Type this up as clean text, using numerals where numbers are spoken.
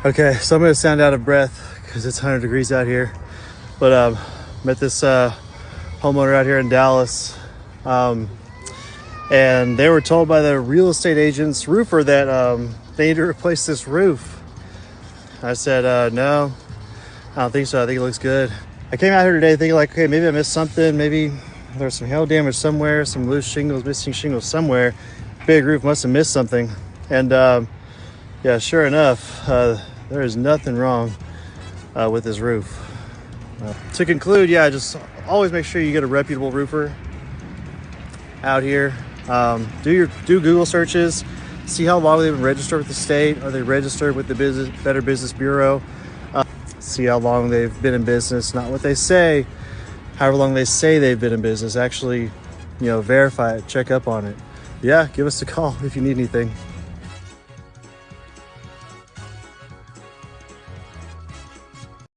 Okay, so I'm gonna sound out of breath because it's 100 degrees out here. But met this homeowner out here in Dallas, and they were told by the real estate agent's roofer that they need to replace this roof. I said, no, I don't think so. I think it looks good. I came out here today thinking like, okay, maybe I missed something. Maybe there's some hail damage somewhere, some loose shingles, missing shingles somewhere. Big roof must have missed something. And yeah, sure enough, there is nothing wrong with this roof. To conclude, yeah, just always make sure you get a reputable roofer out here. Do Google searches, see how long they've been registered with the state. Are they registered with the Better Business Bureau? See how long they've been in business, not what they say, however long they say they've been in business. Actually, verify it, check up on it. Yeah, give us a call if you need anything.